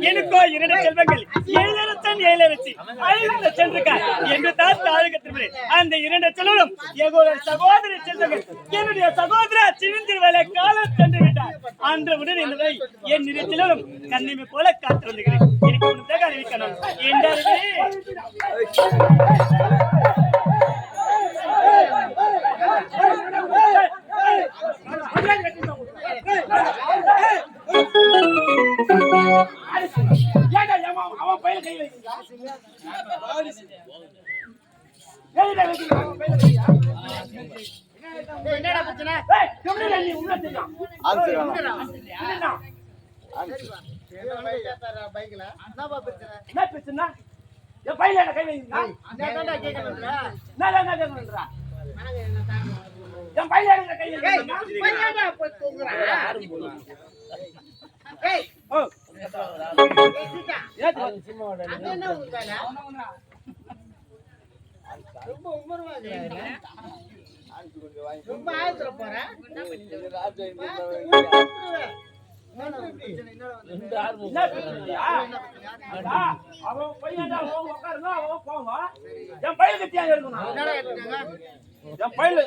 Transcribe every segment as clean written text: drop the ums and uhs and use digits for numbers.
எனக்கோ 2 செல்வங்கள் 7,700 என்று தான் தாழ்கத்திற்கு அந்த 2 செல்வம் சகோதர செல்வங்கள் என்னுடைய சகோதர சிவந்திருவேலை காலம் சென்று விட்டார். அன்று உடன் என்பதை என் 2 செல்வம் கண்ணிமை போல காத்து வந்துகிறேன். எனக்கு உனக்காக அறிவிக்கணும் என்றார்கள். அவன் பையில கை வைக்கிறா என்னடா பிரச்சனை? நீ உள்ள தெரியும் என்ன பிரச்சனை? என் பையில கை வைக்கிறா என் பையில கை ரொம்ப ஆயத்துல போறேன் அவன் பையன் உட்காருங்க அவன் போங்க என் பையன் கத்தியா இருக்கணும் என் பையில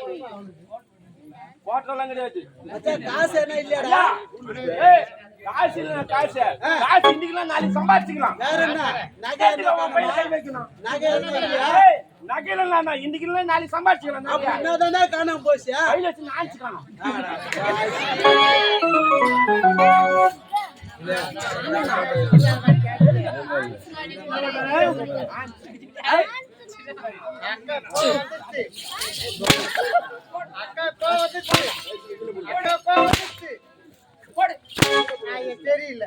போட்டெல்லாம் கிடையாது. காசு என்ன இல்லையாடா? காசு இல்ல காசு காசு இன்னைக்கு நாளைக்கு சம்பாதிச்சுக்கலாம். நகையில இன்னைக்கு நாளைக்கு சம்பாதிச்சுக்கலாம். காணாம போச்சு ஆயிச்சுக்கலாம். தெரியல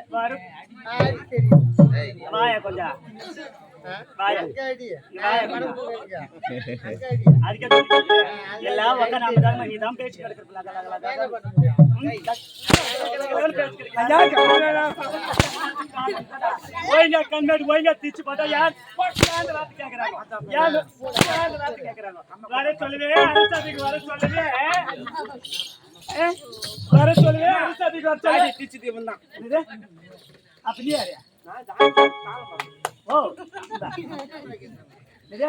கொஞ்சம் எல்லாம் நீதான் பேச்சு கிடக்குறா ஒழுங்கா கண்ணாடி ஒழுங்கா தீச்சு பார்த்தா யார் வார்த்தை கேக்குறாங்க யாரு வார்த்தை கேக்குறாங்க வர சொல்லுவே அரசாதிக்கு வர சொல்லுவே வர சொல்லுவே அரசாதிக்கு வர சொல்லி தீச்சு தீவன் தான் இது அப்படியே யாரு ஓ இது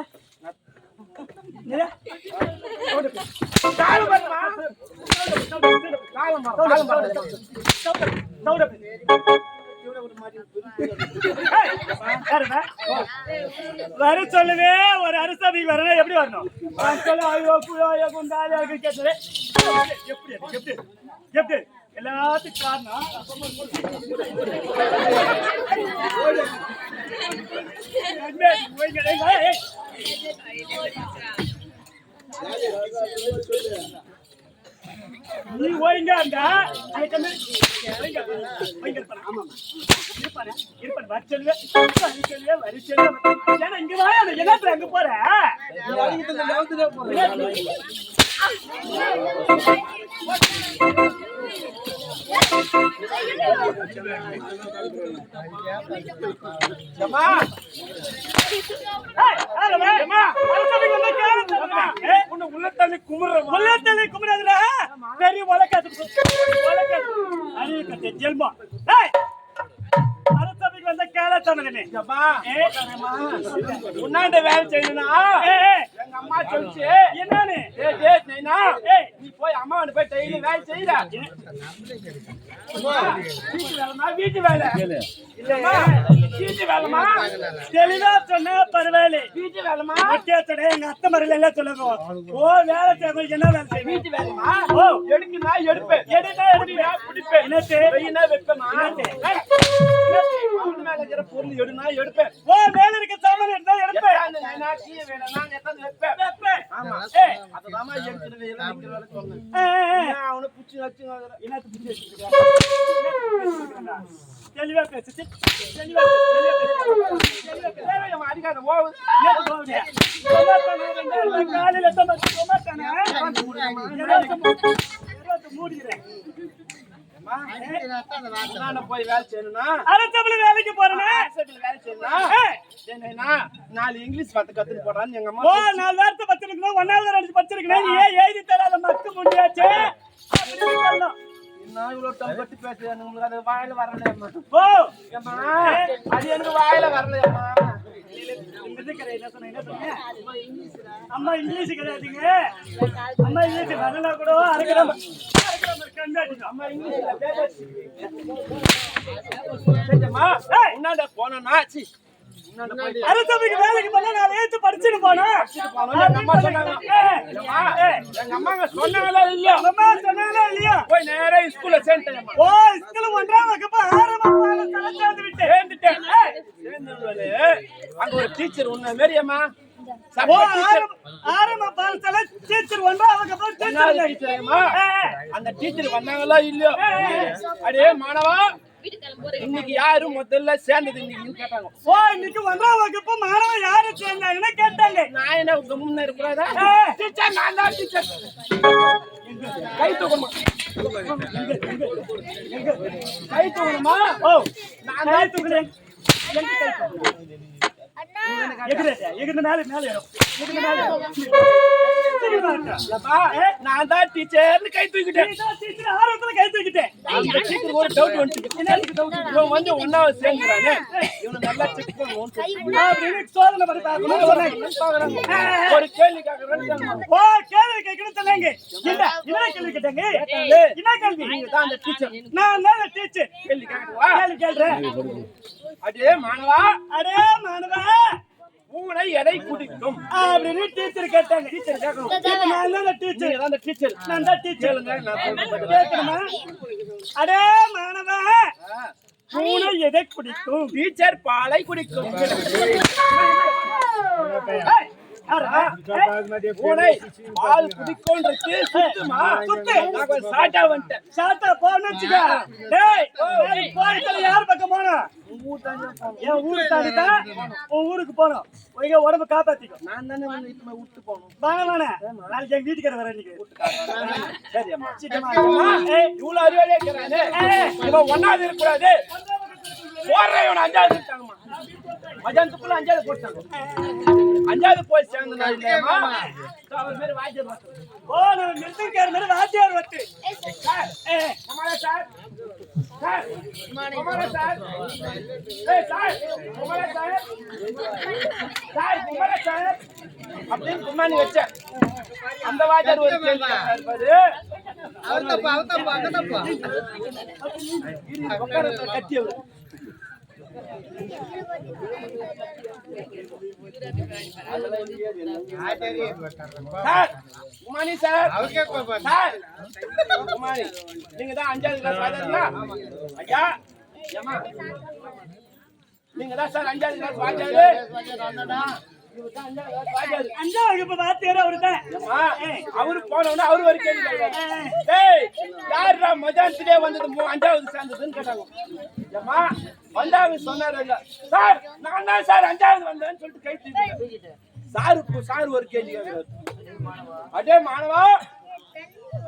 வர சொல்லுவே ஒரு அரசாதிக்கு வரணும் எப்படி வரணும் எப்படி எப்படி எப்படி எல்லாத்துக்கும் காரணம் நீ ஓய்ங்க அந்த இங்க அங்க போற உள்ளத்தள்ளி குமுறதுல பெரிய வழக்காது அறிவிக்கத்தை ஜெல்மா அரசபைக்கு வந்த கேளத்தனகனே உன்னாண்ட வேலை செய்யணும்னா எங்க அம்மா சொல்லிச்சு என்னன்னு நீ போய் அம்மா போய் டெய்லி வேலை செய்யல வீட்டு வேலை இல்லம்மா வீட்டு வேலைமா தெளிவா சொன்னா பரவாயில்ல வீட்டு வேலைமா எங்க அத்தை மறையில எல்லாம் சொல்லுங்க ஓ வேலை செய்ய என்ன வேலை செய்ய வீட்டு வேலைமா ஓ எடுக்குனா எடுப்பேன் எடுனா பிடிப்பேன் என்ன வைப்பேமா மேல இருக்கிற பொருள் எடுனா எடுப்பேன் ஓ மேல இருக்க சாமான் எடுத்தா எடுப்பேன் நான் கீழே வேணும்னா எத்தனை வைப்பேன் ஆமா அதுதாமா எடுத்துட்டு எல்லாம் நிக்கிற வேலை சொன்னேன் அவனை புடிச்சு வச்சு என்னத்து புடிச்சு வச்சிருக்காங்க தெளிவா பேசு தெளிவா அடிக்காத காலையில போய் வேலை செய்யணும்னா வேலைக்கு போறேன் வேலை செய்யணும்னா 4 இங்கிலீஷ் கத்துட்டு போறான்னு எங்க அம்மா 4 வார்த்தை பத்திருக்கணும் 1வது 2 படிச்சிருக்கேன் ஏன் எழுதி தராத மக்க முடியாச்சு நான் இவ்வளவு டம்பட்டி பேசுறேன் உங்களுக்கு அது வாயில வரலையம்மா ஓ ஏம்மா அது எனக்கு வாயில வரலையம்மா அம்மா இங்கிலீஷ் கிடையாதுங்க அம்மா இங்கிலீஷ் வரல கூட அரைக்கிற அம்மா இங்கிலீஷ்ல உன்னாண்ட போனா அரசபைக்கு வேலைக்கு போனா நான் வேத்து படிச்சுட்டு போனேன் எங்க அம்மா சொன்னாங்களா இல்லையா போய் நேரா ஸ்கூல்ல சேர்ந்தேன் ஓ ஸ்கூல்ல 1ஆம் வகுப்பு 6ஆம் பாடத்துல சேர்ந்துட்டேன் அங்க ஒரு டீச்சர் உன்ன மேரியம்மா அந்த டீச்சர் வந்தாங்களா இல்லையோ அடே மாணவா இன்னைக்கு யாரு முதல்ல சேர்ந்தது இன்னைக்கு கேட்டாங்க ஓ இன்னைக்கு 1ஆம் வகுப்பு மாணவன் யாரு சேர்ந்தாங்கன்னு கேட்டாங்க நான் என்ன கம்முன்னு இருக்கக்கூடாதா டீச்சர் நான் தான் டீச்சர் கை தூக்கமா கை தூக்கணுமா ஓ நான் கை தூக்குறேன் நான் தான் டீச்சர்னு கை தூக்கிட்டேன் கை தூக்கிட்டேன் ஒரு டவுட் வந்து 1ஆவது சேர்ந்துறானே இவனை நல்லா செக் பண்ணுவோம் சோதனை பண்ணி பார்க்கணும் ஒரு கேள்வி கேட்கறேன் ஓ கேள்வி கேட்கணும் சொன்னாங்க என்ன கேள்வி கேட்டாங்க என்ன கேள்வி நீங்க தான் அந்த டீச்சர் நான் தான் அந்த டீச்சர் கேள்வி கேட்கவா கேள்வி கேட்றேன் அடே மாணவா பூனை எடை குடிக்கும் அப்படின்னு டீச்சர் கேட்டாங்க டீச்சர் கேட்கணும் நான் தான் டீச்சர் நீங்க தான் டீச்சர் நான் தான் டீச்சர் கேட்கணுமா அடே மாணவா பூனை எதை குடிக்கும் டீச்சர் பாலை குடிக்கும் பூனை பால் குடிக்கொன்றது சுத்துமா சுத்து நான் சாட்டா வந்துட்டேன் சாட்டா போன்னு வச்சுக்க டேய் போய் யார் பக்கம் போனா என் ஊரு தாண்டிட்டா உன் ஊருக்கு போனோம் உங்க உடம்பு காப்பாத்திக்கும் நான் தானே இப்ப விட்டு போகணும் வாங்க நாளைக்கு எங்க வீட்டுக்கார வர இன்னைக்கு சரி அம்மா இவ்வளவு அறிவாளியா இருக்கிறானே இவன் 1ஆவது இருக்கக்கூடாது போடுறேன் இவன் அஞ்சாவது மஜானத்துக்குள்ள அஞ்சாவது போட்டாங்க. அஞ்சாவது போய் சேர்ந்து நான் இல்லையம்மா அவர் மாதிரி வாத்தியார் வந்து ஓ நம்ம மிருதங்கார மாதிரி வாத்தியார் வந்து சார் குமாரா சார் சார் குமாரா சார் சார் குமாரா சார் சார் குமாரா சார் அப்படின்னு குமானி வச்சேன். அந்த வாத்தியார் ஒரு கேள்வி இருப்பாரு. கட்டி சார் குமானி சார் சார் குமானி நீங்க தான் அஞ்சாவது கிளாஸ் வாத்தியாருங்களா? ஐயா ஏமா நீங்க தான் சார் அஞ்சாவது கிளாஸ் வாத்தியாரு. அஞ்சாவது வகுப்பு வாத்தியார் அவருதான். அவரு போனவொடனே அவரு ஒரு கேள்வி கேட்கிறாரு. டேய் யாரா மஜானத்திலே வந்தது அஞ்சாவது சேர்ந்ததுன்னு கேட்டாங்க. ஏமா வந்தாங்க சொன்னாரு இல்ல சார் நான் தான் சார் அஞ்சாவது வந்தேன்னு சொல்லிட்டு கை தூக்கிட்டு சார் ஒரு கேள்வி கேட்கிறாரு. அடே மாணவா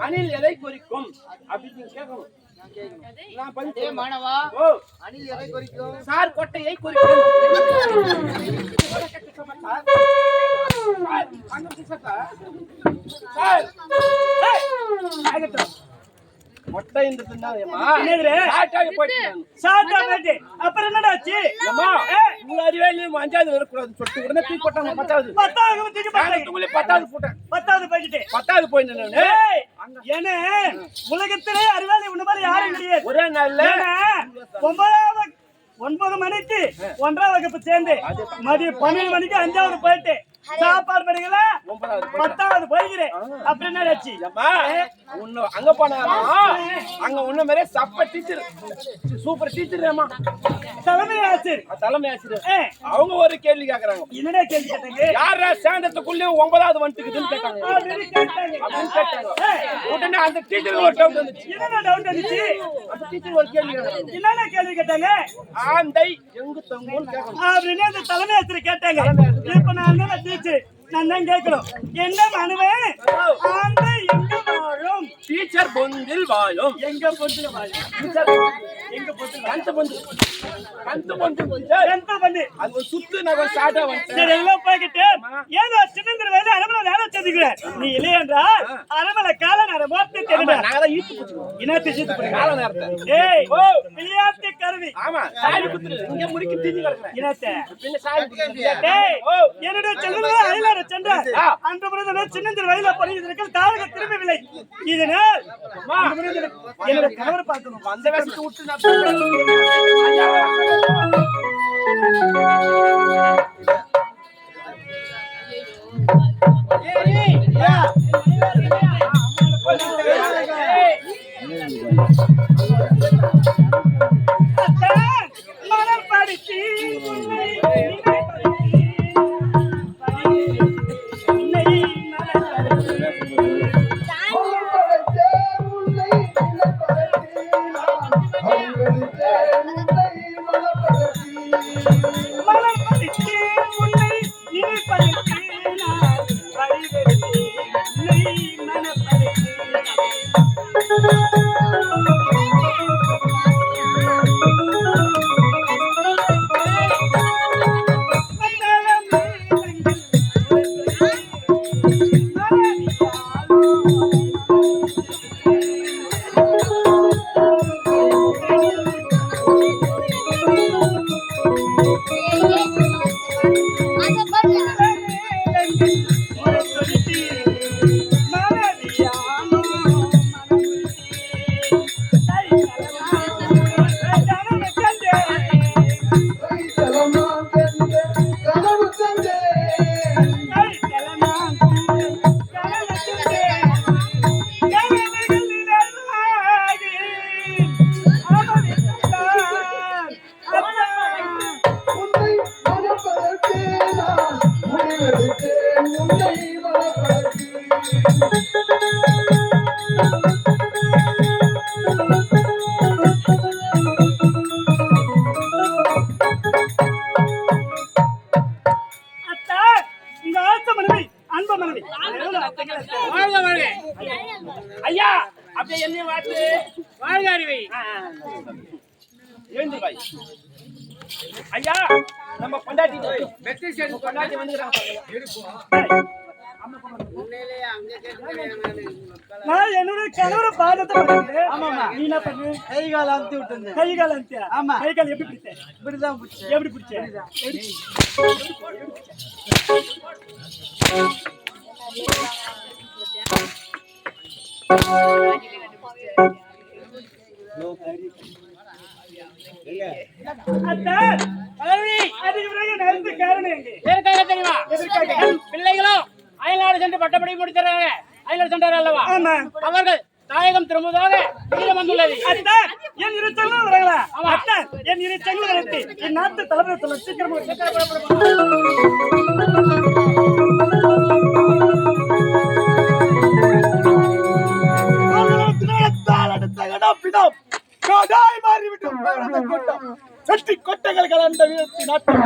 அணில் எதை குறிக்கும் அப்படின்னு நீங்க கேட்கணும். நான் பஞ்சே மாணவா ஓ அணில் எதை குறிக்கும்? சார் கொட்டையை குறிக்கும். அப்புறம் என்னடா ஆச்சு? அஞ்சாவது வரக்கூடாது சொல்லிட்டு உடனே தூக்கி போட்டாங்க. பத்தாவது போய் ஏன்னா உலகத்திலே அறிவாளி உன்ன மாதிரி யாரும் கிடையாது. ஒரே நாள்ல 9 மணிக்கு 1ஆம் வகுப்பு சேர்ந்து மதியம் 12 மணிக்கு 5வது போயிட்டு சாப்பாடு படிக்கல 10வது போய்கிறேன். அப்புறம் என்ன ஆச்சு? அங்க போனாலும் அங்க உன்ன மாதிரி சப்ப டீச்சர் சூப்பர் டீச்சர் தலைமை ஆசிரியர் அவங்க ஒரு கேள்வி கேக்குறாங்க. என்னடா கேள்வி கேட்டாங்க? யாரா சேர்ந்ததுக்குள்ளே 9வது வந்துட்டுக்குதுன்னு கேட்டாங்க. உடனே அந்த டீச்சருக்கு ஒரு டவுட் வந்துச்சு. என்னடா டவுட் வந்துச்சு? அந்த டீச்சர் ஒரு கேள்வி கேட்டாங்க. என்னடா கேள்வி கேட்டாங்க? ஆந்தை எங்கு தங்கும்னு கேட்கணும் அப்படின்னு அந்த தலைமை ஆசிரியர் கேட்டாங்க. இப்ப நான் என்ன டீச்சர் நான் தான் கேட்கிறோம். என்ன மனுவே ஆந்தை எங்க வாழும்? டீச்சர் பொந்தில் வாழும். எங்க பொந்தில் வாழும்? எங்க பொந்தில் கந்த பொந்து அது சுத்து நகர் சாட்டா வந்து சரி எல்லாம் போய்கிட்டு ஏதோ சின்னந்திர வேலை அரமலை வேலை செஞ்சுக்கிறேன். நீ இல்லை என்றால் அரமலை கால நேரம் பார்த்து தெரியுமா? நாங்க தான் ஈட்டு போச்சுக்கோம். இனத்தை சீத்து போய் கால நேரத்தை ஏய் ஓ விளையாட்டு கருவி. ஆமா சாடி குத்துரு இங்க முடிக்கு தீஞ்சி கிடக்குறேன். இனத்தை பின்ன சாடி குத்துரு. டேய் என்னோட செல்லுல ஐலார சென்ற அந்த பிரதம சின்னந்திர வேலை படிக்கிறதுக்கு தாரக திரும்பவில்லை. இதனால் என்னோட கணவர் பார்க்கணும். அந்த வேஷத்தை விட்டு நான் மனம் படிச்சு ஐயா அப்படியே என்ன வாத்து வாழ்க அறிவை எழுந்து பாய் ஐயா நம்ம பொண்டாட்டி பொண்டாட்டி வந்துக்கிறாங்க. நான் என்னோட கணவரை பாதத்தை படுறேன். நீ என்ன பண்ணு? கை கால் அமுத்தி விட்டுருந்தேன். கை கால் அமுத்தியா? ஆமா. கை கால் எப்படி பிடிச்ச? இப்படிதான் பிடிச்சேன். எப்படி பிடிச்ச? அத்தான், அதுக்கு பிறகு நடந்த காரணம் எங்கே? எதற்காக தெரியுமா? பிள்ளைகளும் அயல்நாடு சென்று பட்டப்படி முடித்தாங்க. அயல்நாடு சென்றார் அல்லவா? ஆமா. அவர்கள் தாயகம் திரும்புவதாக வீரம் வந்துள்ளது. அத்தான், என் இரு சங்களும் வரங்களா? அத்தான், என் இரு சங்களும் வரத்து. என் நாட்டு தலைவரை சொல்ல சீக்கிரம் கொட்டைகள் கலந்த வீரத்தின் நாட்டம்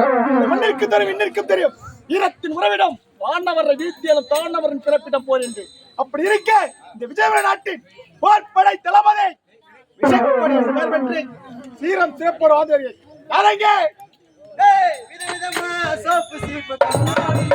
மண்ணிற்கு தெரியும் இன்னிற்கும் தெரியும். ஈரத்தின் உறவிடம் வானவரை வீழ்த்தியலும் தானவரின் பிறப்பிடம் போர் என்று. அப்படி இருக்க இந்த விஜயநகர நாட்டின் போர்படை தளபதி விஷக்கொடியை சுடர் பெற்று சீரம் சிறப்போடு வாழ்ந்தவர்கள் யாரங்க? விதவிதமா சோப்பு சீப்பு கண்ணாடி.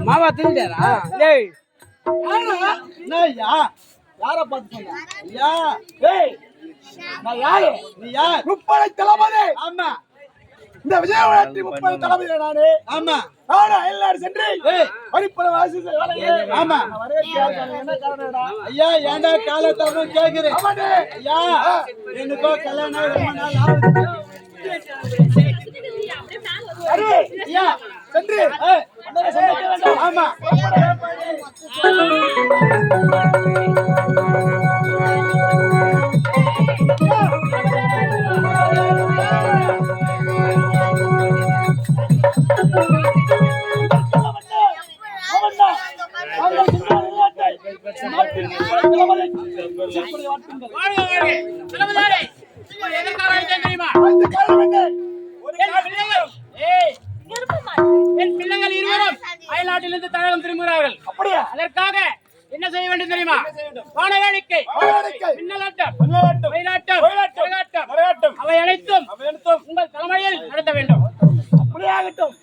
மாமா தூங்கிட்டாரா? டேய் என்னய்யா? யாரை பார்த்து சொன்ன? ஐயா, ஏய் நான் யாரு? நீ யார்? முப்படை தளபதி. ஆமா இந்த விஜயநகர நாட்டின் முப்படை தளபதி நானு. ஆமா நானும் அயல்நாடு சென்று படிப்பட வாசி ஆமா. என்ன காரணம்டா? ஐயா ஏன்டா காலத்தாலும் கேக்குறேன். ஆமாண்டே. ஐயா எனக்கோ கல்யாணம் ஆகி ரொம்ப நாள் ஆகுது. சரி ஐயா சென்று ஆமா என் பிள்ளைகள் இருவரும் அயல்நாட்டிலிருந்து தாயகம் திரும்புகிறார்கள். அப்படியா? அதற்காக என்ன செய்ய வேண்டும் தெரியுமா? வானவேடிக்கை, மின்னலாட்டம், மயிலாட்டம், கரகாட்டம், அவை அனைத்தும் உங்கள் தலைமையில் நடத்த வேண்டும். அப்படியாகட்டும்.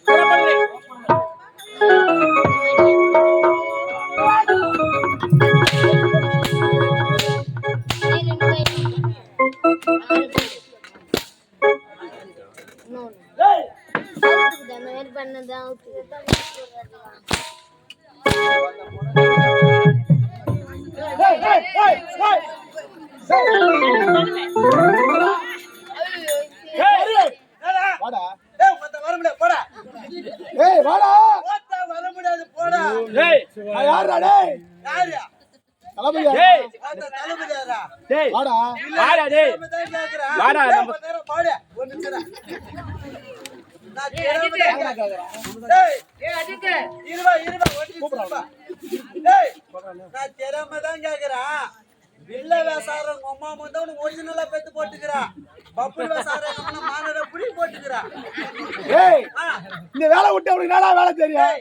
இந்த வேலை விட்டு அவனுக்கு நாளா வேலை தெரியும்.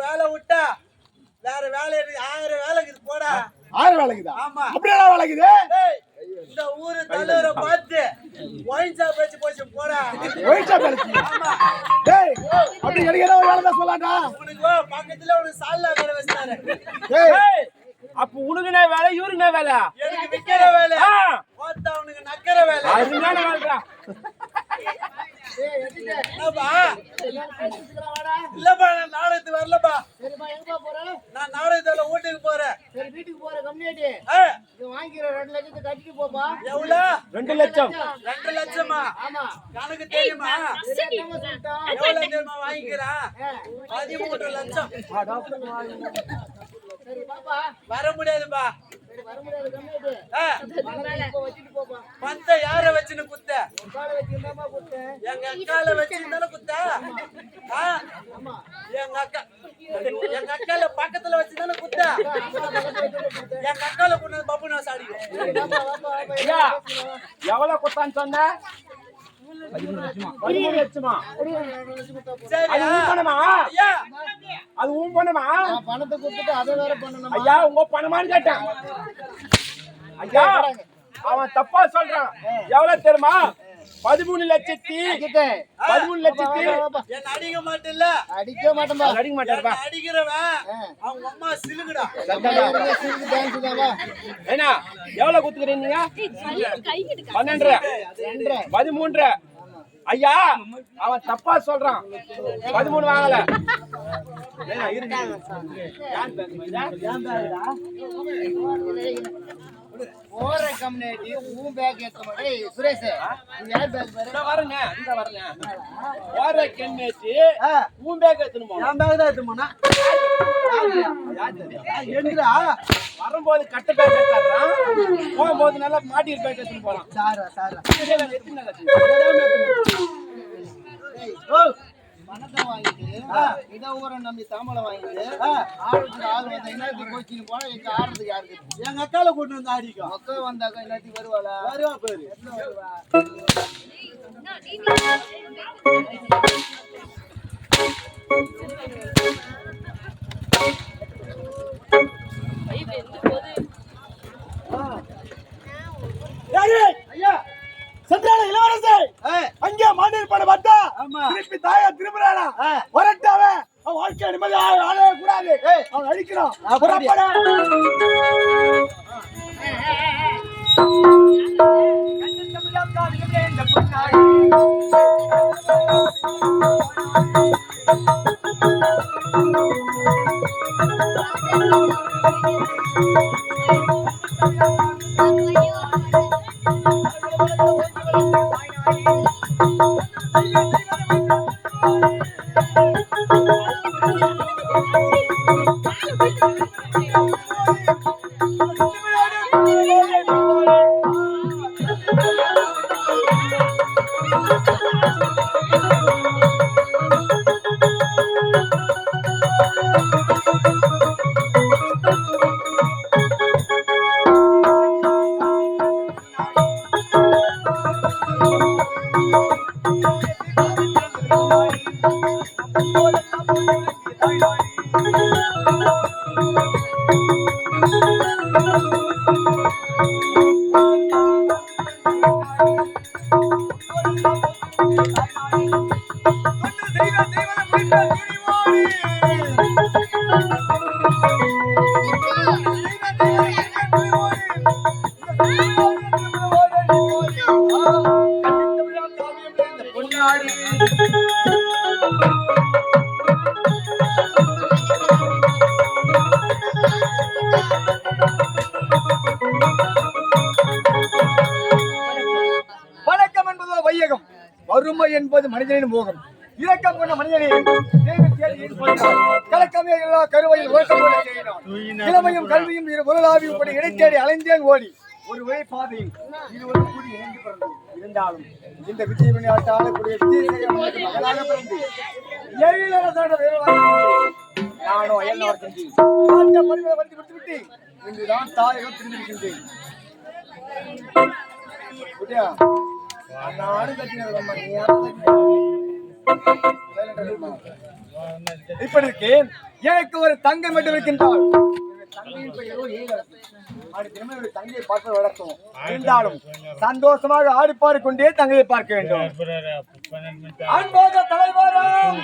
வேலை விட்டா வேற வேலை 1000 வேலைக்கு போடா. 1000 வேலைக்குதா? ஆமா. அப்படியே வேலைக்குது. இந்த ஊரு தலைவரை பார்த்து ஒயின் ஷாப் வச்சு போச்சு போடா. ஒயின் ஷாப் வச்சு? ஆமா. டேய் அப்படி எனக்கு ஏதோ வேலை தான் சொல்லடா. உனக்கு பக்கத்துல ஒரு சால்னா கடை வச்சாரு. டேய் அப்ப உனக்கு என்ன வேலை இவருக்கு என்ன வேலை? எனக்கு விக்கிற வேலை. ஓத்த அவனுக்கு நக்கற வேலை. அதுதான வேலைடா. என்னப்பா? இல்லப்பா நான் நாடகத்துக்கு வரலப்பா. சரிப்பா, எங்க போற? நான் நாடகத்துல வீட்டுக்கு போறேன். சரி, வீட்டுக்கு போற கம்யூனிட்டி இது வாங்கிக்கிற 2 லட்சத்தை கட்டிட்டு போப்பா. எவ்வளவு? 2 லட்சம். 2 லட்சமா? ஆமா. கணக்கு தெரியுமா? தெரியாம சொல்லிட்டோம். எவ்வளவு தெரியுமா வாங்கிக்கிறேன்? 13 லட்சம். சரி பாப்பா, வர முடியாதுப்பா. பந்த யார வச்சுன்னு குத்த எங்க அக்கால வச்சுன்னு குத்த எங்க அக்கால பக்கத்துல வச்சுதானே குத்த எங்க அக்கால கொண்டு பப்பு நான் சாடிக்கும் எவ்வளவு குத்தான்னு சொன்ன 13 லட்சமா அது உன் பணமா ஐயா அது உன் பணமா பணத்தை கொடுத்துட்டு அதை வேற பண்ணணும் ஐயா உங்க பணமான்னு கேட்டேன் ஐயா அவன் தப்பா சொல்றான் எவ்வளவு தெரியுமா 13 லட்சத்தி என்ன அடிக்க மாட்டேல்ல அடிக்க மாட்டேன்பா அடிக்க மாட்டாருப்பா அடிக்கிறவன் அவங்க அம்மா சிலுகுடா ஏன்னா எவ்வளவு குத்துக்கிறீங்க 12 13 ஐயா அவன் தப்பா சொல்றான் 13 வாங்கல போற கம்யூனிட்டி உன் பேக் ஏத்த மாதிரி சுரேஷ் நீ யார் பேக் பாரு வரேங்க இந்த வரேங்க ஓர கென்னேச்சி உன் பேக் எடுத்துன்னு போங்க என் பேக் தான் எடுத்து போனா எங்கடா வரும்போது கட்ட பேக் எடுத்துறான் போகும்போது நல்லா மாட்டி பேக் எடுத்துன்னு போறான் சாரா பணத்தை வாங்கிட்டு இதை ஊரை நம்பி தாமலை வாங்கிட்டு ஆளுக்கு ஆள் வந்தா இன்னத்துக்கு கோச்சின்னு போனா எங்க ஆடுறதுக்கு யாருக்கு எங்க அக்கால கூட்டு வந்து அடிக்கும் மக்கள் வந்தாக்கா இன்னத்துக்கு வருவாளா வருவா பேரு ஐயா சென்றால இளவரசே அங்கே மாண்டீர் பட பார்த்தா திருப்பி தாயா திரும்புறானா வரட்டாவ அவன் வாழ்க்கை நிம்மதியாக ஆளவே கூடாது அவன் அடிக்கிறான் புறப்பட வணக்கம் என்பதோ வையகம், வறுமை என்பது மனிதனின் மோகம். இரக்கம் கொண்ட மனிதனை கலக்கமே எல்லா கருவையில் ஓட்டம் போல செய்யணும். இளமையும் கல்வியும் இரு பொருளாவியும் படி இடைத்தேடி அலைந்தேன் ஓடி ஒரு வழி பாதையில் இருவரும் கூடி இணைந்து பிறந்தோம். இருந்தாலும் இந்த விஜய் விளையாட்டு ஆளக்கூடிய மகளாக பிறந்து எழிலரசான நானோ என்ன செஞ்சு பரிமை வந்து விட்டுவிட்டு இன்றுதான் தாயகம் திரும்பியிருக்கின்றேன். இப்படி இருக்கு. எனக்கு ஒரு தங்கை மட்டும் இருக்கின்றாள். தங்கையை பார்ப்பது வழக்கம். இருந்தாலும் சந்தோஷமாக ஆடி பாடிக்கொண்டே தங்கையை பார்க்க வேண்டும். அன்போத தலைவரம்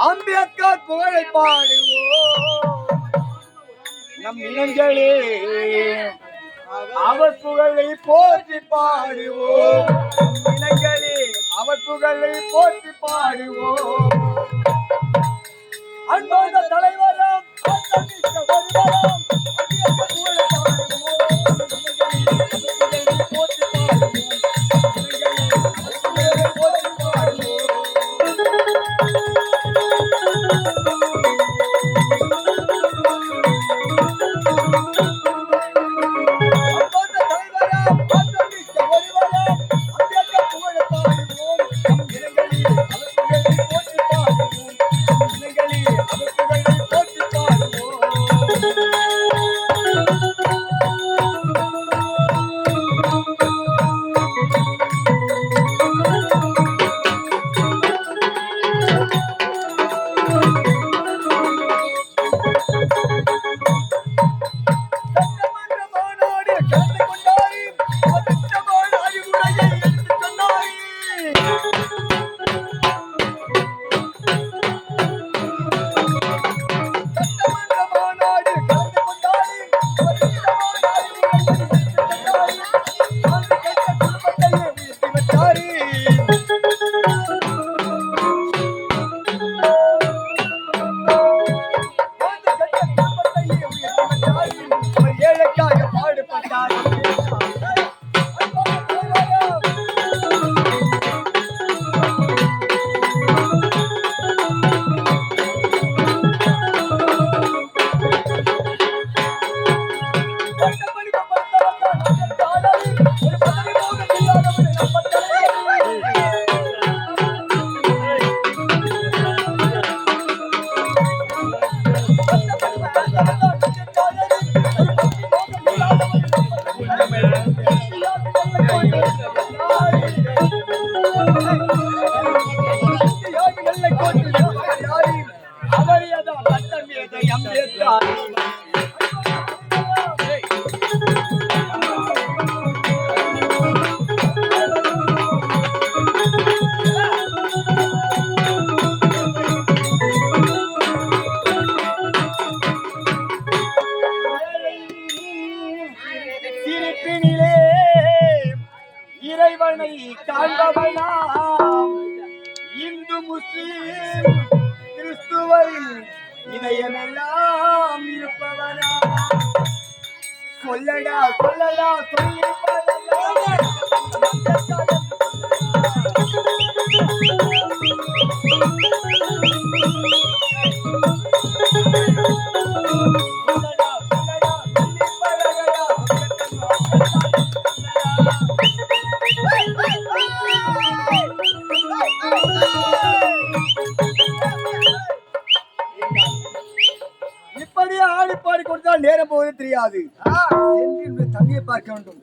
அம்பியக்கா புகழை பாடுவோம் நம் இனங்களே அவர் புகழை போற்றி பாடுவோம். இனங்களே அவர் புகழை போற்றி பாடுவோம். அன்போத தலைவரம் முஸ்லிம் கிறிஸ்துவரின் இதயமெல்லாம் இருப்பவரா சொல்லடா சொல்லடா சொல்லி இப்படி ஆடி பாடி கொடுத்தால் நேரம் போவது தெரியாது என்று தண்ணியை பார்க்க வேண்டும்